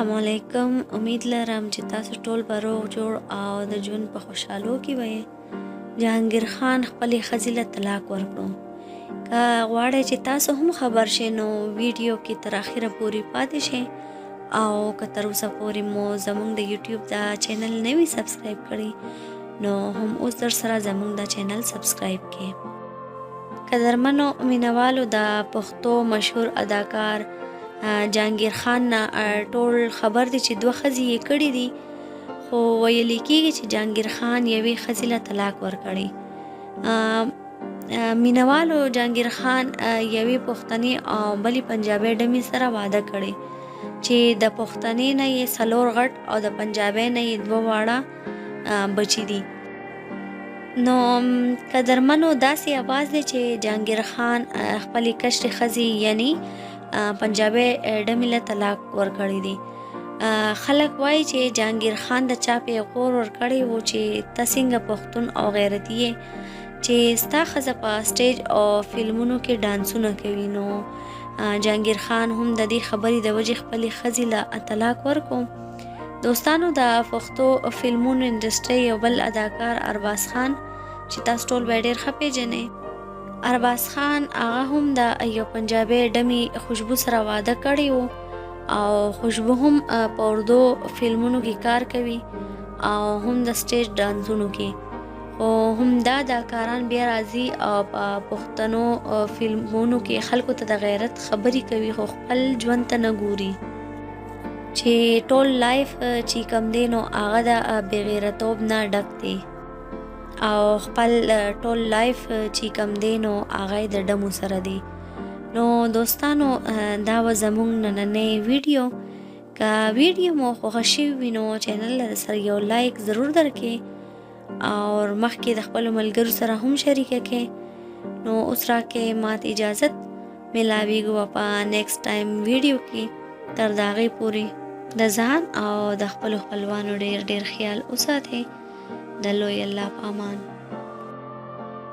السلام علیکم. امید لرم چې تاسو ټول به روغ جوړ او د ژوند په خوشحالو کې وئ. جهانګیر خان خپلې ښځې له طلاق ورکړو. که غواړئ چې تاسو هم خبر شئ نو ویډیو کې تر اخره پورې پاتې شئ او که تر اوسه پورې مو زموږ د یوټیوب دا چینل نه وي سبسکرایب کړی نو هم اوس در سره زموږ دا چینل سبسکرایب کړئ. قدرمنو مینوالو د پښتو مشهور اداکار جهانګیر خان نه ټول خبر دي چې دوه ښځې یې کړي دي، خو ویل کېږي چې جهانګیر خان یوې ښځې له طلاق ورکړی. مینوالو جهانګیر خان یوې پښتنې او بلې پنجابۍ ډمې سره واده کړی چې د پښتنې نه یې 4 غټ او د پنجابۍ نه یې 2 واړه بچي دي. نو قدرمنو داسې اواز دی چې جهانګیر خان خپلې کشرې ښځې یعنی پنجابي ډمې له طلاق ورکړی دی. خلک وایي چې جهانګیر خان د چا پیغور ورکړی و چې ته څنګه پښتون او غیرتي یې چې ستا ښځه په سټیج او فلمونو کې ډانسونه کوي. نو جهانګیر خان هم د دې خبرې د وجې خپلې ښځې له طلاق ورکړو. دوستانو د پښتو فلمونو انډسټرۍ یو بل اداکار ارباز خان چې تاسو ټول به ډېر ښه پېژنئ. ارباز خان هغه هم د یو پنجابي ډمې خوشبو سره واده کړی و او خوشبو هم په اردو فلمونو کې کار کوي او هم د سټیج ډانسونو کې، خو هم دا اداکاران بیا راځي او په پښتنو فلمونو کې خلکو ته د غیرت خبرې کوي خو خپل ژوند ته نه ګوري چې ټول لایف چې کوم دی نو هغه د بېغیرتوب نه ډک دی او خپل ټول لایف چې کوم دی نو هغه د ډمو سره دی. نو دوستانو دا و زموږ نننۍ ویډیو. که ویډیو مو خوښه شوې وي نو چینل سره یو لایک ضرور درکړئ او مخکې د خپلو ملګرو سره هم شریکه کړئ. نو اوس راکړئ ماته اجازت، ملاویږو په نیکسټ ټایم ویډیو کې. تر د هغې پورې د ځان او د خپلو خپلوانو ډېر ډېر خیال وساتئ. د لوی الله په امان.